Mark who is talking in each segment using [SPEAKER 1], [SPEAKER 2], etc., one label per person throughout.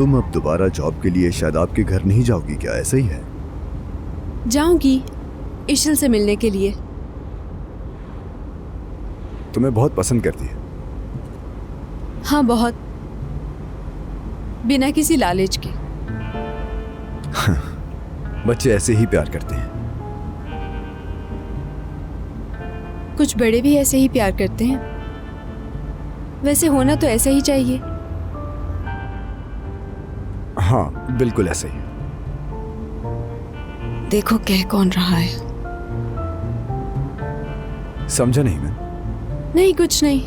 [SPEAKER 1] तुम अब दोबारा जॉब के लिए शायद आपके घर नहीं जाओगी क्या, ऐसा ही है?
[SPEAKER 2] जाऊंगी इशल से मिलने के लिए।
[SPEAKER 1] तुम्हें बहुत पसंद करती है।
[SPEAKER 2] हाँ बहुत, बिना किसी लालच के।
[SPEAKER 1] बच्चे ऐसे ही प्यार करते हैं।
[SPEAKER 2] कुछ बड़े भी ऐसे ही प्यार करते हैं। वैसे होना तो ऐसा ही चाहिए।
[SPEAKER 1] हाँ बिल्कुल ऐसे ही।
[SPEAKER 2] देखो कह कौन रहा है।
[SPEAKER 1] समझा नहीं मैं।
[SPEAKER 2] नहीं कुछ नहीं,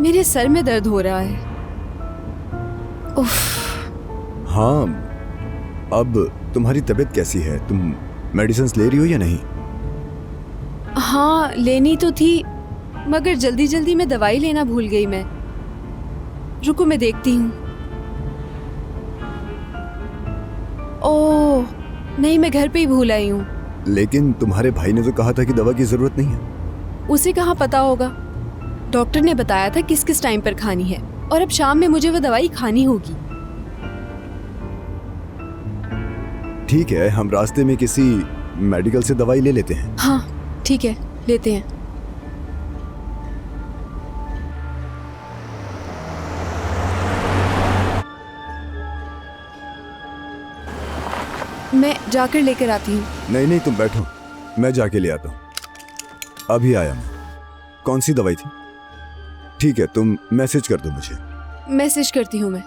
[SPEAKER 2] मेरे सर में दर्द हो रहा है। उफ।
[SPEAKER 1] हाँ, अब तुम्हारी तबीयत कैसी है? तुम मेडिसिन ले रही हो या नहीं?
[SPEAKER 2] हाँ लेनी तो थी, मगर जल्दी जल्दी में दवाई लेना भूल गई मैं। रुको मैं देखती हूँ। ओह नहीं, मैं घर पे ही भूल आई हूँ।
[SPEAKER 1] लेकिन तुम्हारे भाई ने तो कहा था कि दवा की जरूरत नहीं है।
[SPEAKER 2] उसे कहाँ पता होगा। डॉक्टर ने बताया था किस किस टाइम पर खानी है, और अब शाम में मुझे वो दवाई खानी होगी।
[SPEAKER 1] ठीक है, हम रास्ते में किसी मेडिकल से दवाई ले लेते हैं।
[SPEAKER 2] हाँ ठीक है, लेते हैं। मैं जाकर लेकर आती हूँ।
[SPEAKER 1] नहीं नहीं, तुम बैठो, मैं जाके ले आता हूँ। अभी आया मैं। कौन सी दवाई थी? ठीक है, तुम मैसेज कर दो मुझे।
[SPEAKER 2] मैसेज करती हूँ मैं।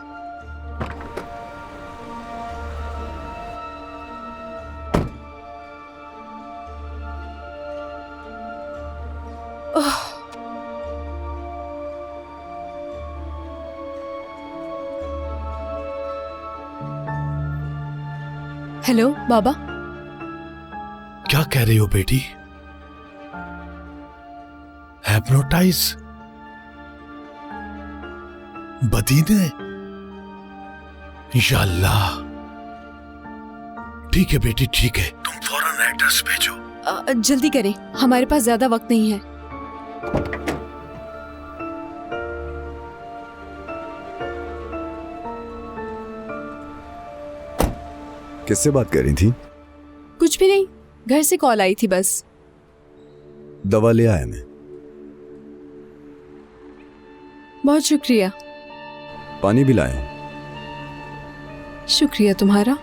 [SPEAKER 2] हेलो बाबा।
[SPEAKER 3] क्या कह रही हो बेटी? हिप्नोटाइज? बदी ने? या अल्लाह। ठीक है बेटी, ठीक है, तुम फौरन एड्रेस भेजो।
[SPEAKER 2] जल्दी करें, हमारे पास ज्यादा वक्त नहीं है।
[SPEAKER 1] किससे बात कर रही थी?
[SPEAKER 2] कुछ भी नहीं, घर से कॉल आई थी बस।
[SPEAKER 1] दवा ले आया मैं।
[SPEAKER 2] बहुत शुक्रिया।
[SPEAKER 1] पानी भी लाया हूं।
[SPEAKER 2] शुक्रिया तुम्हारा।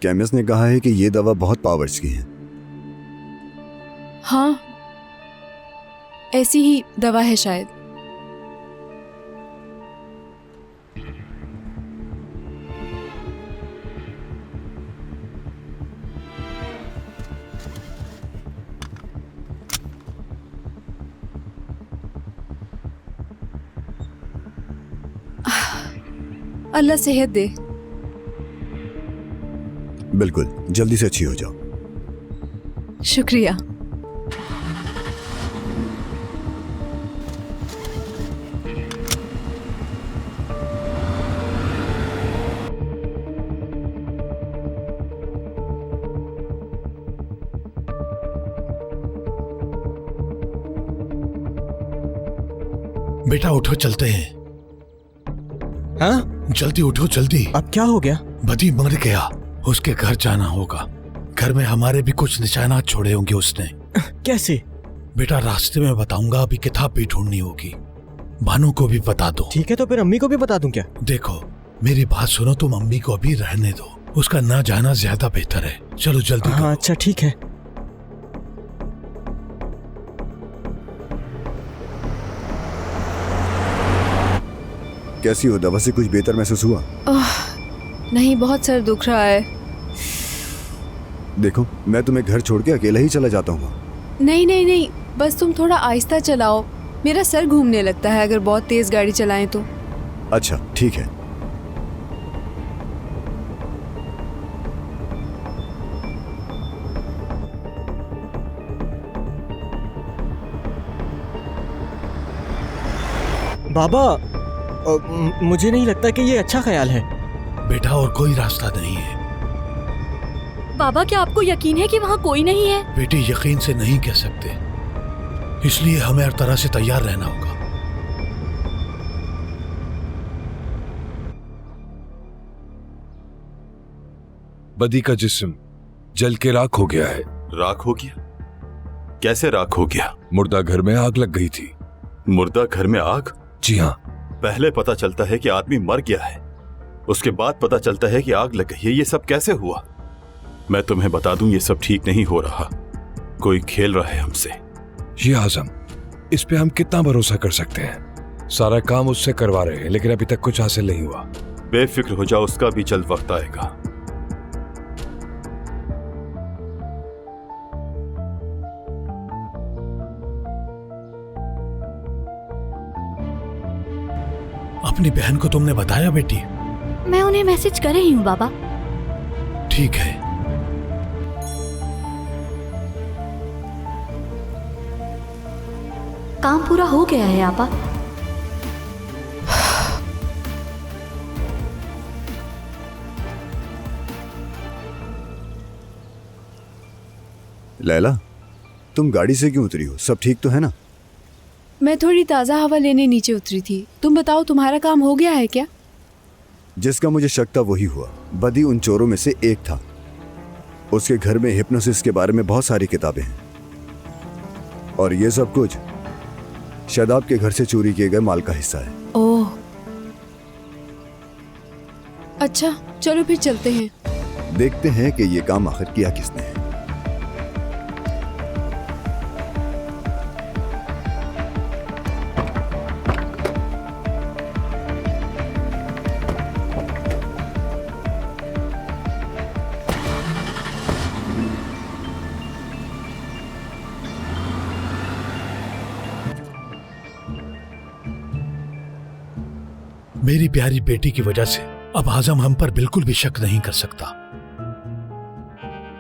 [SPEAKER 1] केमिस्ट ने कहा है कि ये दवा बहुत पावर्स की है।
[SPEAKER 2] हाँ ऐसी ही दवा है शायद। अल्लाह सेहत दे।
[SPEAKER 1] बिल्कुल, जल्दी से अच्छी हो जाओ।
[SPEAKER 2] शुक्रिया।
[SPEAKER 3] बेटा उठो, चलते हैं।
[SPEAKER 4] हाँ?
[SPEAKER 3] जल्दी उठो, जल्दी।
[SPEAKER 4] अब क्या हो गया?
[SPEAKER 3] बदी मर गया, उसके घर जाना होगा। घर में हमारे भी कुछ निशानात छोड़े होंगे उसने।
[SPEAKER 4] कैसे?
[SPEAKER 3] बेटा रास्ते में बताऊंगा, अभी किताब भी ढूंढनी होगी। भानु को भी बता दो।
[SPEAKER 4] ठीक है, तो फिर अम्मी को भी बता दूं क्या?
[SPEAKER 3] देखो मेरी बात सुनो, तुम अम्मी को अभी रहने दो, उसका ना जाना ज्यादा बेहतर है। चलो जल्दी
[SPEAKER 4] हाँ अच्छा ठीक है।
[SPEAKER 1] कैसी हो? दवा से कुछ बेहतर महसूस हुआ?
[SPEAKER 2] नहीं, बहुत सर दुख रहा है।
[SPEAKER 1] देखो मैं तुम्हें घर छोड़ के अकेला ही चला जाता हूँ।
[SPEAKER 2] नहीं नहीं नहीं, बस तुम थोड़ा आहिस्ता चलाओ, मेरा सर घूमने लगता है अगर बहुत तेज गाड़ी चलाएं तो।
[SPEAKER 1] अच्छा ठीक है।
[SPEAKER 4] बाबा मुझे नहीं लगता कि ये अच्छा ख्याल है।
[SPEAKER 3] बेटा और कोई रास्ता नहीं है।
[SPEAKER 2] बाबा क्या आपको यकीन है कि वहाँ कोई नहीं है?
[SPEAKER 3] बेटी यकीन से नहीं कह सकते, इसलिए हमें हर तरह से तैयार रहना होगा।
[SPEAKER 5] बदी का जिस्म जल के राख हो गया है।
[SPEAKER 6] राख हो गया? कैसे राख हो गया?
[SPEAKER 5] मुर्दा घर में आग लग गई थी।
[SPEAKER 6] मुर्दा घर में आग?
[SPEAKER 5] जी हाँ।
[SPEAKER 6] पहले पता चलता है कि आदमी मर गया है, उसके बाद पता चलता है कि आग लग गई है। ये सब कैसे हुआ? मैं तुम्हें बता दूं, ये सब ठीक नहीं हो रहा। कोई खेल रहा है हमसे।
[SPEAKER 5] ये आजम, इस पे हम कितना भरोसा कर सकते हैं? सारा काम उससे करवा रहे हैं, लेकिन अभी तक कुछ हासिल नहीं हुआ।
[SPEAKER 6] बेफिक्र हो जाओ, उसका भी जल्द वक्त आएगा।
[SPEAKER 3] अपनी बहन को तुमने बताया बेटी?
[SPEAKER 7] मैं उन्हें मैसेज कर रही हूँ बाबा।
[SPEAKER 3] ठीक है।
[SPEAKER 7] काम पूरा हो गया है आपा।
[SPEAKER 1] लैला, तुम गाड़ी से क्यों उतरी हो? सब ठीक तो है ना?
[SPEAKER 2] मैं थोड़ी ताज़ा हवा लेने नीचे उतरी थी। तुम बताओ, तुम्हारा काम हो गया है क्या?
[SPEAKER 1] जिसका मुझे शक था वही हुआ। बदी उन चोरों में से एक था। उसके घर में हिप्नोसिस के बारे में बहुत सारी किताबें हैं, और ये सब कुछ शादाब के घर से चोरी किए गए माल का हिस्सा है।
[SPEAKER 2] ओह, अच्छा, चलो फिर चलते हैं।
[SPEAKER 1] देखते हैं कि ये काम आखिर किया किसने है।
[SPEAKER 3] मेरी प्यारी बेटी की वजह से अब आजम हम पर बिल्कुल भी शक नहीं कर सकता।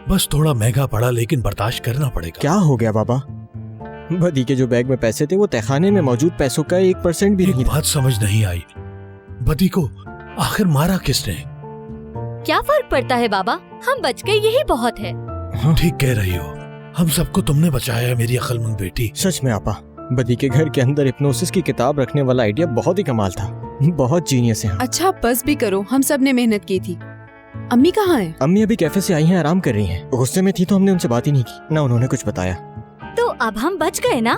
[SPEAKER 3] बस थोड़ा महंगा पड़ा, लेकिन बर्दाश्त करना पड़ेगा।
[SPEAKER 4] क्या हो गया बाबा? बदी के जो बैग में पैसे थे वो तहखाने में मौजूद पैसों का 1% भी नहीं
[SPEAKER 3] एक
[SPEAKER 4] था।
[SPEAKER 3] बात समझ नहीं आई, बदी को आखिर मारा किसने?
[SPEAKER 7] क्या फर्क पड़ता है बाबा, हम बच गए, यही बहुत है।
[SPEAKER 3] ठीक कह रही हो, हम सबको तुमने बचाया है मेरी अक्लमंद बेटी।
[SPEAKER 4] सच में आपा, बदी के घर के अंदर हिप्नोसिस की किताब रखने वाला आइडिया बहुत ही कमाल था। बहुत जीनियस है।
[SPEAKER 2] अच्छा, बस भी करो, हम सब ने मेहनत की थी। अम्मी कहाँ हैं?
[SPEAKER 4] अम्मी अभी कैफे से आई हैं, आराम कर रही हैं। गुस्से में थी तो हमने उनसे बात ही नहीं की, ना उन्होंने कुछ बताया।
[SPEAKER 7] तो अब हम बच गए ना?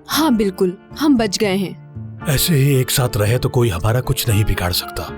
[SPEAKER 2] हाँ बिल्कुल, हम बच गए हैं।
[SPEAKER 3] ऐसे ही एक साथ रहे तो कोई हमारा कुछ नहीं बिगाड़ सकता।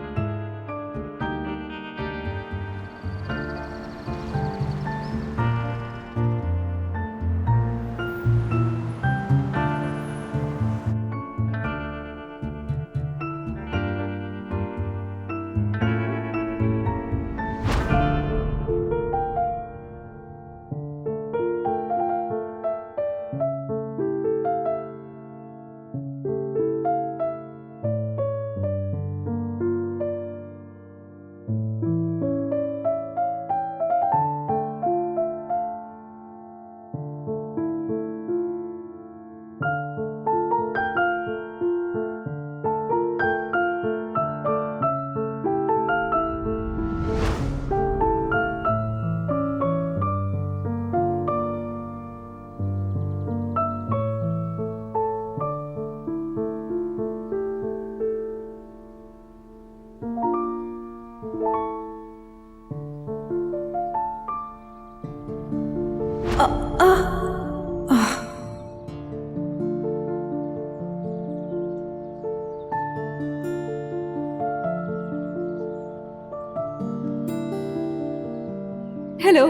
[SPEAKER 2] हेलो,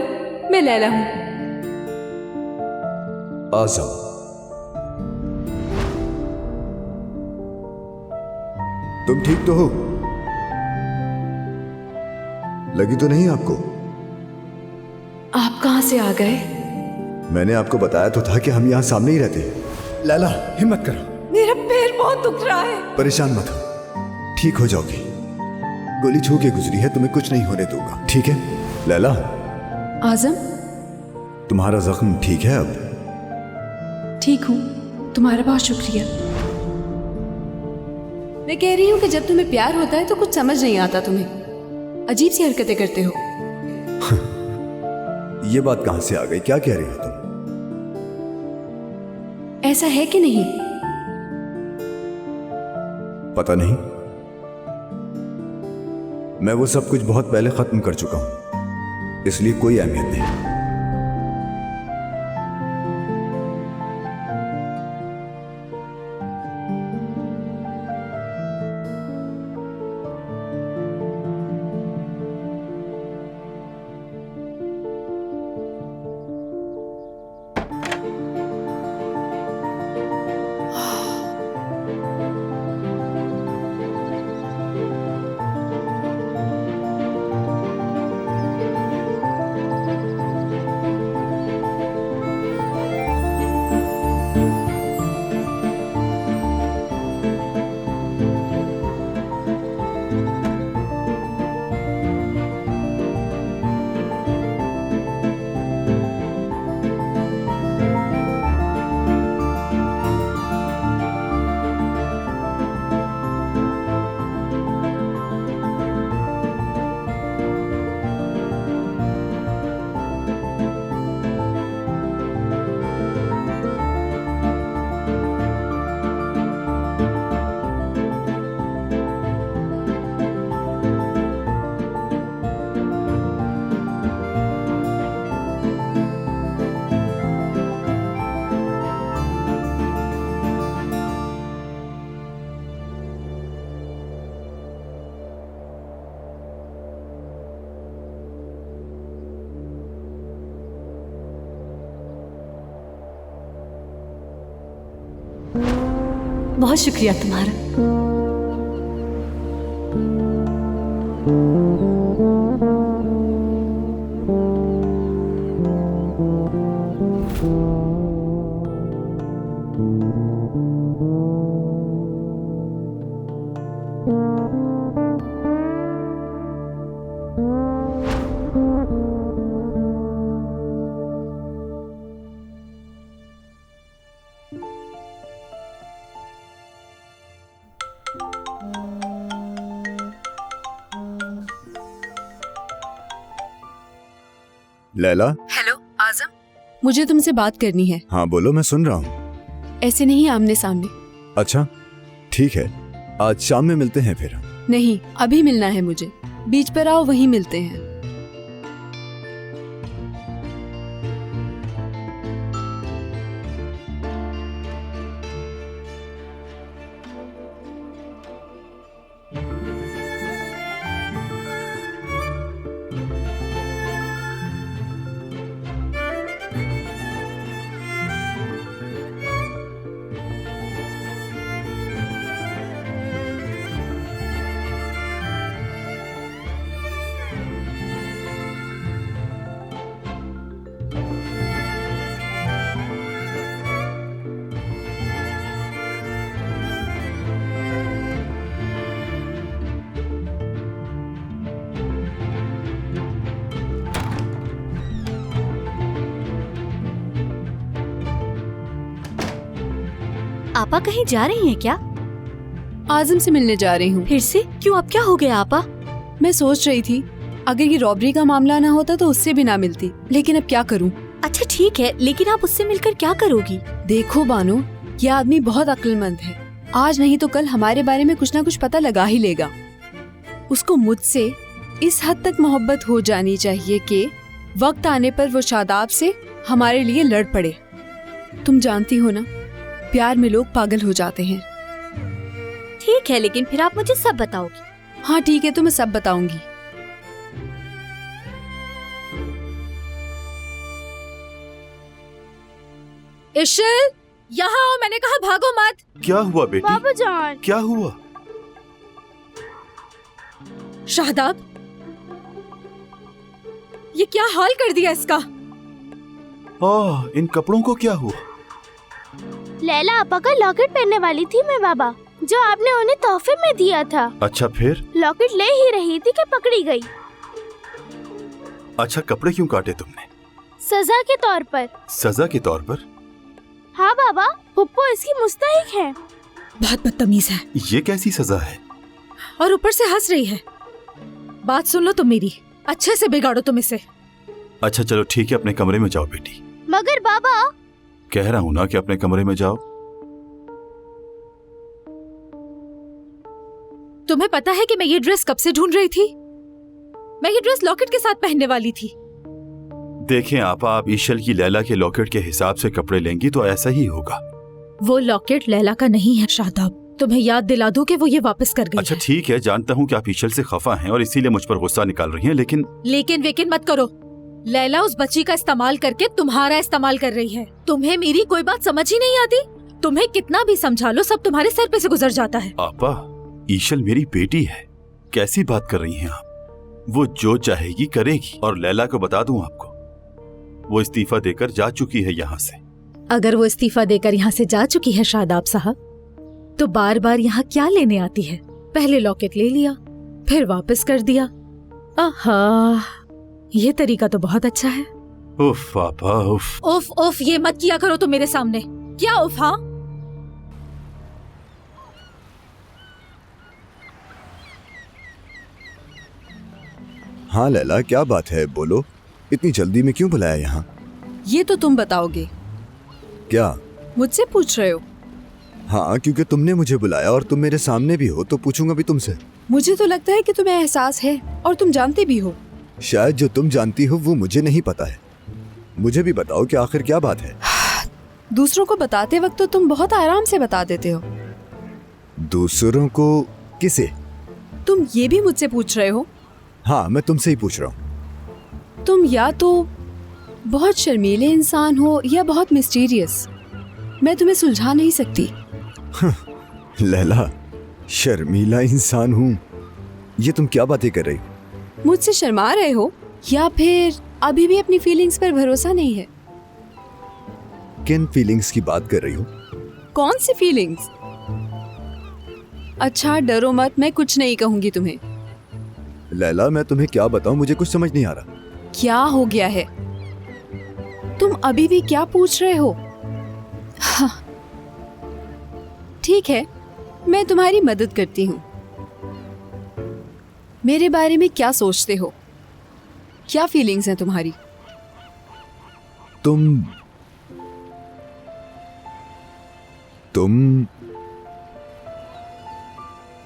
[SPEAKER 2] मैं लैला हूँ।
[SPEAKER 1] आजम, तुम ठीक तो हो? लगी तो नहीं आपको?
[SPEAKER 2] आप कहाँ से आ गए?
[SPEAKER 1] मैंने आपको बताया तो था कि हम यहाँ सामने ही रहते हैं। लैला, हिम्मत करो।
[SPEAKER 2] मेरा पैर बहुत दुख रहा है।
[SPEAKER 1] परेशान मत हो, ठीक हो जाओगी। गोली छू के गुजरी है, तुम्हें कुछ नहीं होने दूंगा, ठीक है? लैला।
[SPEAKER 2] आजम,
[SPEAKER 1] तुम्हारा जख्म ठीक है अब?
[SPEAKER 2] ठीक हूँ, तुम्हारा बहुत शुक्रिया। मैं कह रही हूँ कि जब तुम्हें प्यार होता है तो कुछ समझ नहीं आता तुम्हें। अजीब सी हरकतें करते हो।
[SPEAKER 1] ये बात कहाँ से आ गई? क्या कह रही हो तुम?
[SPEAKER 2] ऐसा है कि नहीं?
[SPEAKER 1] पता नहीं, मैं वो सब कुछ बहुत पहले खत्म कर चुका हूं, इसलिए कोई अहमियत नहीं।
[SPEAKER 8] बहुत शुक्रिया तुम्हारा।
[SPEAKER 1] लैला।
[SPEAKER 2] हेलो आजम, मुझे तुमसे बात करनी है।
[SPEAKER 1] हाँ बोलो, मैं सुन रहा हूँ।
[SPEAKER 2] ऐसे नहीं, आमने सामने।
[SPEAKER 1] अच्छा ठीक है, आज शाम में मिलते हैं फिर।
[SPEAKER 2] नहीं, अभी मिलना है मुझे। बीच पर आओ, वहीं मिलते हैं।
[SPEAKER 7] आपा कहीं जा रही हैं क्या?
[SPEAKER 2] आजम से मिलने जा रही हूँ।
[SPEAKER 7] फिर से क्यों? अब क्या हो गया आपा?
[SPEAKER 2] मैं सोच रही थी अगर ये रॉबरी का मामला ना होता तो उससे भी ना मिलती, लेकिन अब क्या करूँ।
[SPEAKER 7] अच्छा ठीक है, लेकिन आप उससे मिलकर क्या करोगी?
[SPEAKER 2] देखो बानो, ये आदमी बहुत अक्लमंद है। आज नहीं तो कल हमारे बारे में कुछ ना कुछ पता लगा ही लेगा। उसको मुझसे इस हद तक मोहब्बत हो जानी चाहिए कि वक्त आने पर वो शादाब से हमारे लिए लड़ पड़े। तुम जानती हो ना, प्यार में लोग पागल हो जाते हैं।
[SPEAKER 7] ठीक है, लेकिन फिर आप मुझे सब बताओगी।
[SPEAKER 2] हाँ ठीक है, तो मैं सब बताऊंगी। इशिल, यहाँ आओ, मैंने कहा भागो मत।
[SPEAKER 6] क्या हुआ बेटी?
[SPEAKER 9] बाबा जान,
[SPEAKER 6] क्या हुआ?
[SPEAKER 2] शादाब, ये क्या हाल कर दिया इसका?
[SPEAKER 6] इन कपड़ों को क्या हुआ?
[SPEAKER 9] लैला आपा का लॉकेट पहनने वाली थी मैं बाबा, जो आपने उन्हें तोहफे में दिया था।
[SPEAKER 6] अच्छा फिर?
[SPEAKER 9] लॉकेट ले ही रही थी कि पकड़ी गई।
[SPEAKER 6] अच्छा, कपड़े क्यों काटे तुमने?
[SPEAKER 9] सजा के तौर पर।
[SPEAKER 6] सजा के तौर पर?
[SPEAKER 9] हाँ बाबा, पुप्पो इसकी मुस्तहिक है।
[SPEAKER 2] बहुत बदतमीज है।
[SPEAKER 6] ये कैसी सजा है?
[SPEAKER 2] और ऊपर से हंस रही है। बात सुन लो तुम मेरी, अच्छे से बिगाड़ो तुम इसे।
[SPEAKER 6] अच्छा चलो ठीक है, अपने कमरे में जाओ बेटी।
[SPEAKER 9] मगर बाबा।
[SPEAKER 6] कह रहा हूं ना कि अपने कमरे में जाओ।
[SPEAKER 7] तुम्हें पता है कि मैं ये ड्रेस कब से ढूंढ रही थी? मैं ये ड्रेस लॉकेट के साथ पहनने वाली थी।
[SPEAKER 6] देखें आपा, आप ईशल की लैला के लॉकेट के हिसाब से कपड़े लेंगी तो ऐसा ही होगा।
[SPEAKER 7] वो लॉकेट लैला का नहीं है शादाब। तुम्हें याद दिला दूं कि वो ये वापस कर गई
[SPEAKER 6] अच्छा
[SPEAKER 7] है।
[SPEAKER 6] ठीक है, जानता हूं कि आप ईशल से खफा हैं और इसीलिए मुझ पर गुस्सा निकाल रही हैं,
[SPEAKER 7] लेकिन वेकिन मत करो। लैला उस बच्ची का इस्तेमाल करके तुम्हारा इस्तेमाल कर रही है। तुम्हें मेरी कोई बात समझ ही नहीं आती। तुम्हें कितना भी समझा लो, सब तुम्हारे सर पे से गुजर जाता है।
[SPEAKER 6] आपा, ईशल मेरी बेटी है। कैसी बात कर रही हैं आप? वो जो चाहेगी करेगी। और लैला को बता दूं आपको, वो इस्तीफा देकर जा चुकी है यहाँ से।
[SPEAKER 7] अगर वो इस्तीफा देकर यहाँ से जा चुकी है शादाब साहब, तो बार बार यहाँ क्या लेने आती है? पहले लॉकेट ले लिया, फिर वापस कर दिया। आहा, ये तरीका तो बहुत अच्छा है।
[SPEAKER 6] उफ पापा उफ।
[SPEAKER 7] उफ उफ ये मत किया करो तुम मेरे सामने। क्या उफ? हाँ,
[SPEAKER 1] हाँ लैला, क्या बात है, बोलो। इतनी जल्दी में क्यों बुलाया यहाँ?
[SPEAKER 2] ये तो तुम बताओगे।
[SPEAKER 1] क्या?
[SPEAKER 2] मुझसे पूछ रहे हो?
[SPEAKER 1] हाँ, क्योंकि तुमने मुझे बुलाया और तुम मेरे सामने भी हो तो पूछूंगा भी तुमसे।
[SPEAKER 2] मुझे तो लगता है कि तुम्हें एहसास है और तुम जानते भी हो।
[SPEAKER 1] शायद जो तुम जानती हो वो मुझे नहीं पता है। मुझे भी बताओ कि आखिर क्या बात है।
[SPEAKER 2] दूसरों को बताते वक्त तो तुम बहुत आराम से बता देते हो।
[SPEAKER 1] दूसरों को? किसे?
[SPEAKER 2] तुम ये भी मुझसे पूछ रहे हो?
[SPEAKER 1] हाँ, मैं तुमसे ही पूछ रहा हूँ।
[SPEAKER 2] तुम या तो बहुत शर्मीले इंसान हो या बहुत मिस्टीरियस। मैं तुम्हें सुलझा नहीं सकती।
[SPEAKER 1] लैला, शर्मीला इंसान हूँ? ये तुम क्या बातें कर रही हो?
[SPEAKER 2] मुझसे शर्मा रहे हो या फिर अभी भी अपनी फीलिंग्स पर भरोसा नहीं है?
[SPEAKER 1] किन फीलिंग्स की बात कर रही हो?
[SPEAKER 2] कौन सी फीलिंग्स? अच्छा डरो मत, मैं कुछ नहीं कहूंगी तुम्हें।
[SPEAKER 1] लैला, मैं तुम्हें क्या बताऊं, मुझे कुछ समझ नहीं आ रहा।
[SPEAKER 2] क्या हो गया है? तुम अभी भी क्या पूछ रहे हो? हाँ, ठीक है, मैं तुम्हारी मदद करती हूँ। मेरे बारे में क्या सोचते हो? क्या फीलिंग्स हैं तुम्हारी?
[SPEAKER 1] तुम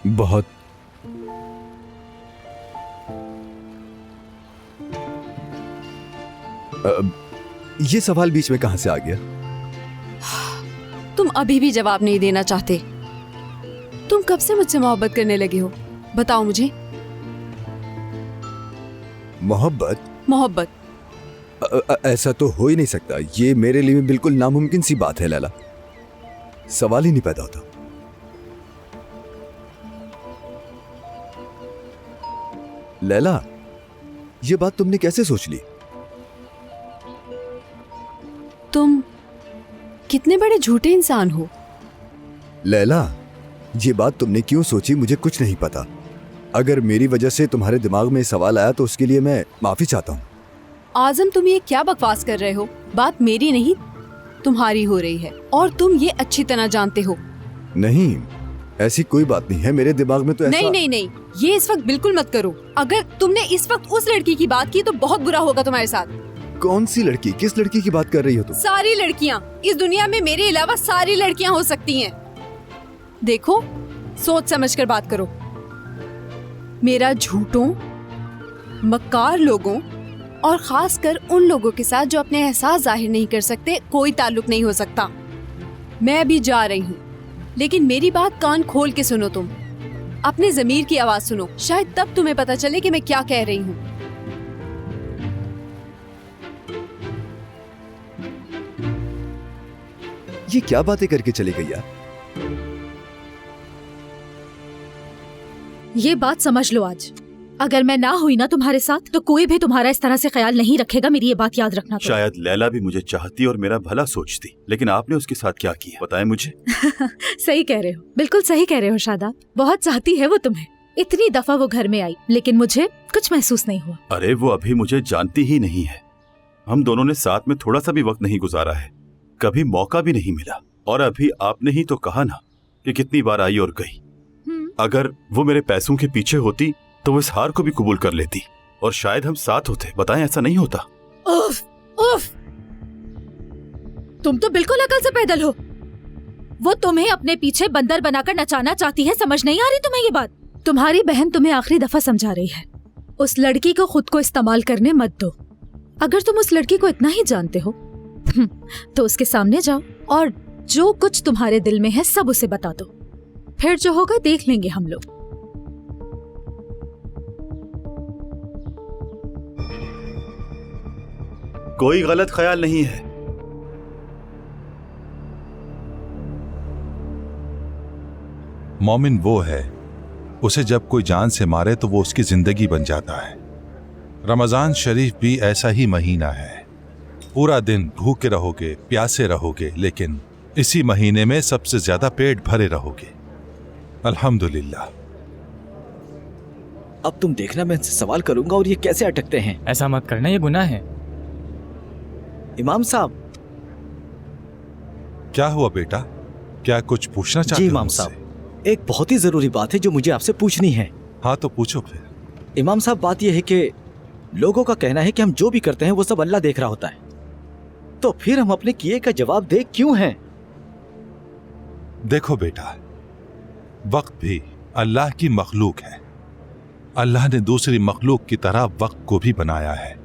[SPEAKER 1] बहुत ये सवाल बीच में कहां से आ गया?
[SPEAKER 2] तुम अभी भी जवाब नहीं देना चाहते। तुम कब से मुझसे मोहब्बत करने लगे हो? बताओ मुझे।
[SPEAKER 1] मोहब्बत?
[SPEAKER 2] मोहब्बत?
[SPEAKER 1] ऐसा तो हो ही नहीं सकता। ये मेरे लिए बिल्कुल नामुमकिन सी बात है लैला। सवाल ही नहीं पैदा होता। लैला, ये बात तुमने कैसे सोच ली?
[SPEAKER 2] तुम कितने बड़े झूठे इंसान हो।
[SPEAKER 1] लैला, ये बात तुमने क्यों सोची मुझे कुछ नहीं पता। अगर मेरी वजह से तुम्हारे दिमाग में सवाल आया तो उसके लिए मैं माफी चाहता हूँ।
[SPEAKER 2] आजम, तुम ये क्या बकवास कर रहे हो? बात मेरी नहीं तुम्हारी हो रही है और तुम ये अच्छी तरह जानते हो।
[SPEAKER 1] नहीं, ऐसी कोई बात नहीं है। मेरे दिमाग में तो ऐसा...
[SPEAKER 2] नहीं नहीं नहीं, ये इस वक्त बिल्कुल मत करो। अगर तुमने इस वक्त उस लड़की की बात की तो बहुत बुरा होगा तुम्हारे साथ।
[SPEAKER 1] कौन सी लड़की? किस लड़की की बात कर रही हो तुम?
[SPEAKER 2] सारी लड़कियां इस दुनिया में, मेरे अलावा सारी लड़कियां हो सकती हैं। देखो, सोच समझ कर बात करो। मेरा झूठों, मक्कार लोगों और खासकर उन लोगों के साथ जो अपने एहसास जाहिर नहीं कर सकते कोई ताल्लुक नहीं हो सकता। मैं अभी जा रही हूँ, लेकिन मेरी बात कान खोल के सुनो। तुम अपने ज़मीर की आवाज सुनो, शायद तब तुम्हें पता चले कि मैं क्या कह रही हूँ।
[SPEAKER 1] ये क्या बातें करके चली गई यार?
[SPEAKER 7] ये बात समझ लो, आज अगर मैं ना हुई ना तुम्हारे साथ तो कोई भी तुम्हारा इस तरह से ख्याल नहीं रखेगा। मेरी ये बात याद रखना। तो
[SPEAKER 6] शायद लैला भी मुझे चाहती और मेरा भला सोचती, लेकिन आपने उसके साथ क्या किया बताएं मुझे।
[SPEAKER 7] सही कह रहे हो, बिल्कुल सही कह रहे हो शादाब। बहुत चाहती है वो तुम्हें। इतनी दफा वो घर में आई लेकिन मुझे कुछ महसूस नहीं हुआ।
[SPEAKER 6] अरे वो अभी मुझे जानती ही नहीं है। हम दोनों ने साथ में थोड़ा सा भी वक्त नहीं गुजारा है, कभी मौका भी नहीं मिला। और अभी आपने ही तो कहा ना कि कितनी बार आई और गई। अगर वो मेरे पैसों के पीछे होती तो वो इस हार को भी कबूल कर लेती और शायद हम साथ होते। बताएं, ऐसा नहीं होता।
[SPEAKER 7] उफ, उफ। तुम तो बिल्कुल अकल से पैदल हो। वो तुम्हें अपने पीछे बंदर बनाकर नचाना चाहती है, समझ नहीं आ रही तुम्हें ये बात? तुम्हारी बहन तुम्हें आखिरी दफा समझा रही है, उस लड़की को खुद को इस्तेमाल करने मत दो। अगर तुम उस लड़की को इतना ही जानते हो तो उसके सामने जाओ और जो कुछ तुम्हारे दिल में है सब उसे बता दो, फिर जो होगा देख लेंगे हम लोग।
[SPEAKER 6] कोई गलत ख्याल नहीं है।
[SPEAKER 8] मोमिन वो है, उसे जब कोई जान से मारे तो वो उसकी जिंदगी बन जाता है। रमजान शरीफ भी ऐसा ही महीना है। पूरा दिन भूखे रहोगे, प्यासे रहोगे, लेकिन इसी महीने में सबसे ज्यादा पेट भरे रहोगे। अल्हम्दुलिल्लाह।
[SPEAKER 4] अब तुम देखना, मैं इनसे सवाल करूंगा और ये कैसे अटकते हैं।
[SPEAKER 10] ऐसा मत करना, ये गुनाह है।
[SPEAKER 4] इमाम साहब।
[SPEAKER 8] क्या हुआ बेटा, क्या कुछ पूछना चाहते
[SPEAKER 4] जी
[SPEAKER 8] हो
[SPEAKER 4] इमाम
[SPEAKER 8] मुझसे?
[SPEAKER 4] साहब, एक बहुत ही जरूरी बात है जो मुझे आपसे पूछनी है।
[SPEAKER 8] हाँ तो पूछो फिर।
[SPEAKER 4] इमाम साहब, बात यह है कि लोगों का कहना है कि हम जो भी करते हैं वो सब अल्लाह देख रहा होता है, तो फिर हम अपने किए का जवाब दे क्यों हैं?
[SPEAKER 8] देखो बेटा, वक्त भी अल्लाह की मखलूक है। अल्लाह ने दूसरी मखलूक की तरह वक्त को भी बनाया है।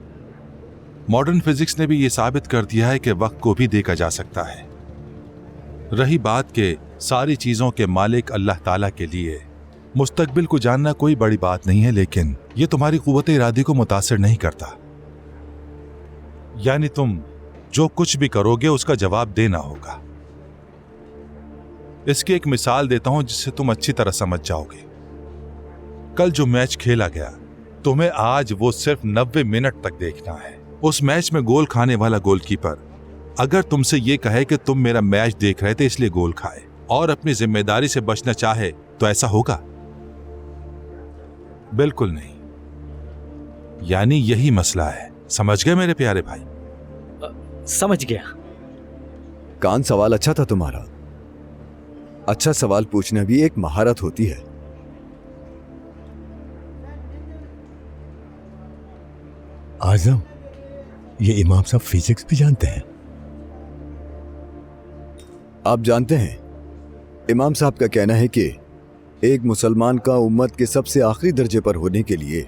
[SPEAKER 8] मॉडर्न फिजिक्स ने भी ये साबित कर दिया है कि वक्त को भी देखा जा सकता है। रही बात के सारी चीजों के मालिक अल्लाह ताला के लिए मुस्तकबिल को जानना कोई बड़ी बात नहीं है, लेकिन यह तुम्हारी कुव्वत इरादे को मुतासिर नहीं करता। यानी तुम जो कुछ भी करोगे उसका जवाब देना होगा। इसकी एक मिसाल देता हूं जिससे तुम अच्छी तरह समझ जाओगे। कल जो मैच खेला गया, तुम्हें आज वो सिर्फ 90 मिनट तक देखना है। उस मैच में गोल खाने वाला गोलकीपर अगर तुमसे ये कहे कि तुम मेरा मैच देख रहे थे इसलिए गोल खाए, और अपनी जिम्मेदारी से बचना चाहे, तो ऐसा होगा? बिल्कुल नहीं। यानी यही मसला है। समझ गए मेरे प्यारे भाई?
[SPEAKER 4] समझ गया।
[SPEAKER 1] कान, सवाल अच्छा था तुम्हारा। अच्छा सवाल पूछना भी एक महारत होती है।
[SPEAKER 3] आजम, ये इमाम साहब फिजिक्स भी जानते हैं?
[SPEAKER 1] आप जानते हैं, इमाम साहब का कहना है कि एक मुसलमान का उम्मत के सबसे आखिरी दर्जे पर होने के लिए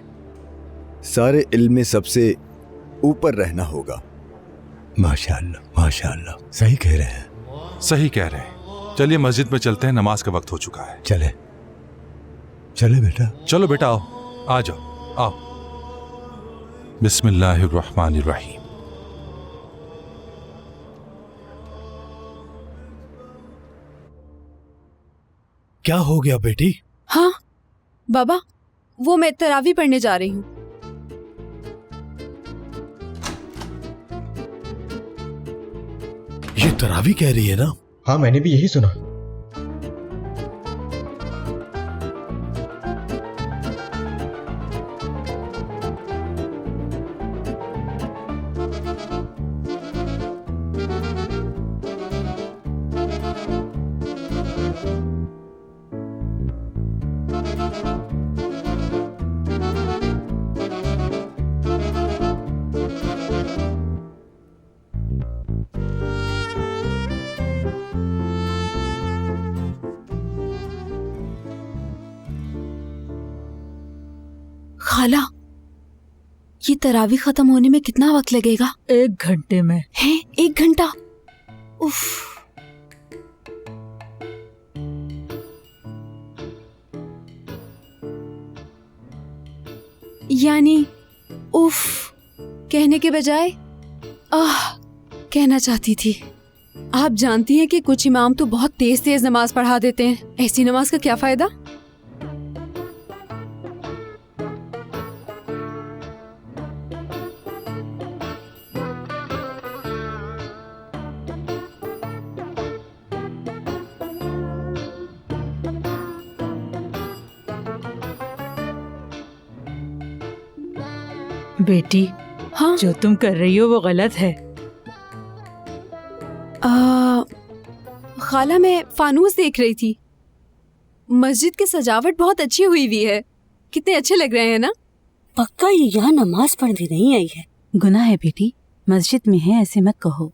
[SPEAKER 1] सारे इल्म में सबसे ऊपर रहना होगा।
[SPEAKER 3] माशाअल्लाह, माशाअल्लाह, सही कह रहे हैं।
[SPEAKER 8] सही कह रहे हैं। चलिए मस्जिद में चलते हैं, नमाज का वक्त हो चुका है।
[SPEAKER 3] चले चले बेटा।
[SPEAKER 8] चलो बेटा, आओ, आ जाओ, आओ। बिस्मिल्लाहिर्रहमानिर्रहीम।
[SPEAKER 3] क्या हो गया बेटी?
[SPEAKER 2] हाँ बाबा, वो मैं तरावी पढ़ने जा रही हूँ।
[SPEAKER 3] ये तरावी कह रही है ना?
[SPEAKER 4] हाँ, मैंने भी यही सुना।
[SPEAKER 2] खाला, ये तरावी खत्म होने में कितना वक्त लगेगा?
[SPEAKER 7] 1 घंटे में।
[SPEAKER 2] है 1 घंटा? उफ। यानी उफ कहने के बजाय आह कहना चाहती थी। आप जानती हैं कि कुछ इमाम तो बहुत तेज तेज नमाज पढ़ा देते हैं। ऐसी नमाज का क्या फायदा?
[SPEAKER 7] बेटी,
[SPEAKER 2] हाँ
[SPEAKER 7] जो तुम कर रही हो वो गलत है।
[SPEAKER 2] खाला, मैं फानूस देख रही थी। मस्जिद की सजावट बहुत अच्छी हुई हुई है। कितने अच्छे लग रहे हैं ना?
[SPEAKER 11] पक्का ये यहाँ नमाज पढ़ने नहीं आई है।
[SPEAKER 12] गुनाह है बेटी, मस्जिद में है, ऐसे मत कहो।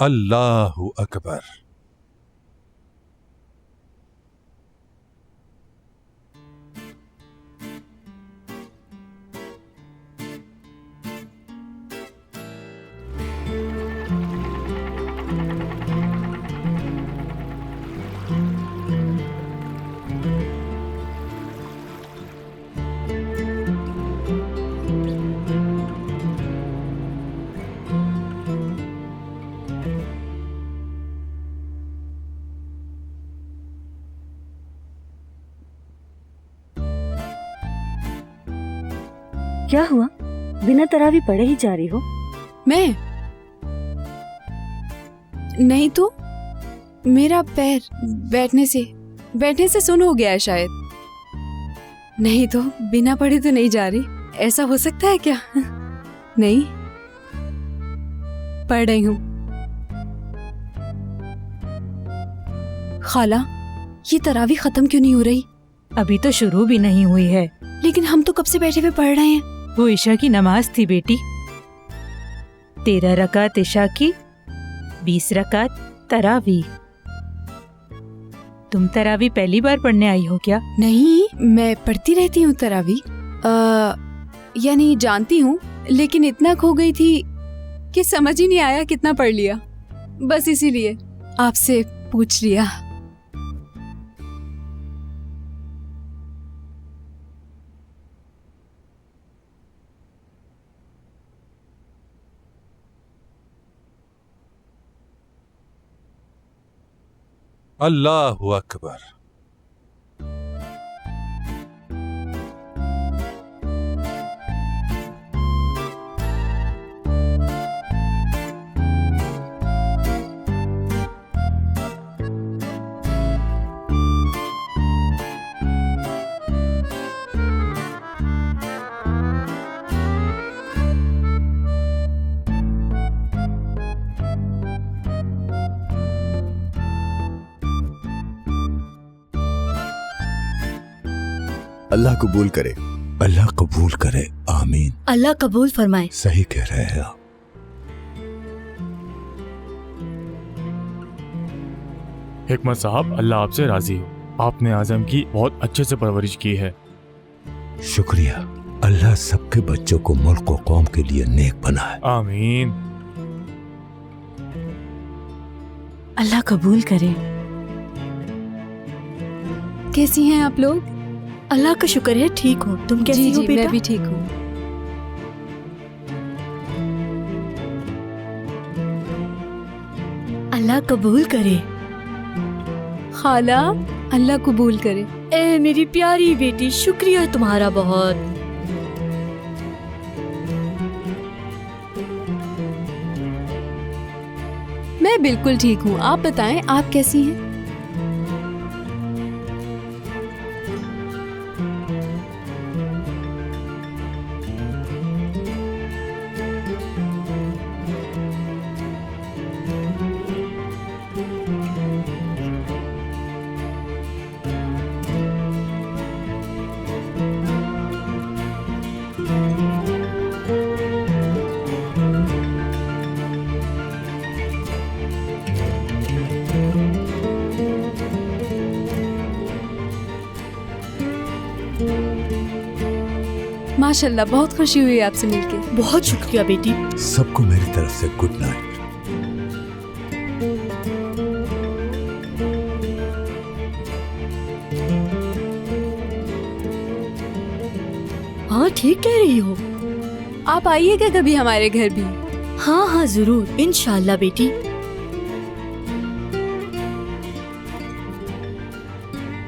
[SPEAKER 8] अल्लाहु अकबर।
[SPEAKER 11] क्या हुआ? बिना तरावी पढ़े ही जा रही हो?
[SPEAKER 2] मैं नहीं तो मेरा पैर बैठने से सुन हो गया है शायद। नहीं तो बिना पढ़े तो नहीं जा रही। ऐसा हो सकता है क्या? नहीं, पढ़ रही हूँ। खाला, ये तरावी खत्म क्यों नहीं हो रही?
[SPEAKER 7] अभी तो शुरू भी नहीं हुई है।
[SPEAKER 2] लेकिन हम तो कब से बैठे हुए पढ़ रहे हैं।
[SPEAKER 7] वो ईशा की नमाज थी बेटी। 13 रकात ईशा की, 20 रकात तरावी। तुम तरावी पहली बार पढ़ने आई हो क्या?
[SPEAKER 2] नहीं, मैं पढ़ती रहती हूँ तरावी। यानी जानती हूँ, लेकिन इतना खो गई थी कि समझ ही नहीं आया कितना पढ़ लिया। बस इसीलिए आपसे पूछ लिया।
[SPEAKER 8] अल्लाहु अकबर।
[SPEAKER 1] अल्लाह कबूल करे।
[SPEAKER 3] अल्लाह कबूल करे, आमीन।
[SPEAKER 11] अल्लाह कबूल फरमाए।
[SPEAKER 3] सही कह रहे हैं आप।
[SPEAKER 10] हिकमत साहब, अल्लाह आपसे राजी हो। आपने आजम की बहुत अच्छे से परवरिश की है।
[SPEAKER 3] शुक्रिया। अल्लाह सबके बच्चों को मुल्क और कौम के लिए नेक बनाए।
[SPEAKER 10] आमीन।
[SPEAKER 11] अल्लाह कबूल करे।
[SPEAKER 2] कैसी हैं आप लोग?
[SPEAKER 11] अल्लाह का शुक्र है ठीक हूँ। तुम कैसी हो बेटा?
[SPEAKER 2] मैं भी ठीक हूँ।
[SPEAKER 11] अल्लाह कबूल करे।
[SPEAKER 2] खाला, अल्लाह कबूल करे।
[SPEAKER 11] ए मेरी प्यारी बेटी, शुक्रिया तुम्हारा बहुत।
[SPEAKER 2] मैं बिल्कुल ठीक हूँ। आप बताएं, आप कैसी हैं? माशाल्लाह, बहुत खुशी हुई आपसे मिलके।
[SPEAKER 11] बहुत शुक्रिया बेटी।
[SPEAKER 3] सबको मेरी तरफ से गुड नाइट।
[SPEAKER 11] हाँ ठीक कह रही हो।
[SPEAKER 2] आप आइएगा कभी हमारे घर भी।
[SPEAKER 11] हाँ हाँ जरूर, इंशाल्लाह बेटी।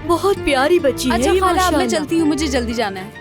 [SPEAKER 11] बहुत प्यारी बच्ची है
[SPEAKER 2] अच्छा
[SPEAKER 11] ये,
[SPEAKER 2] खाला, अब मैं
[SPEAKER 11] माशाल्लाह।
[SPEAKER 2] चलती हूँ, मुझे जल्दी जाना है।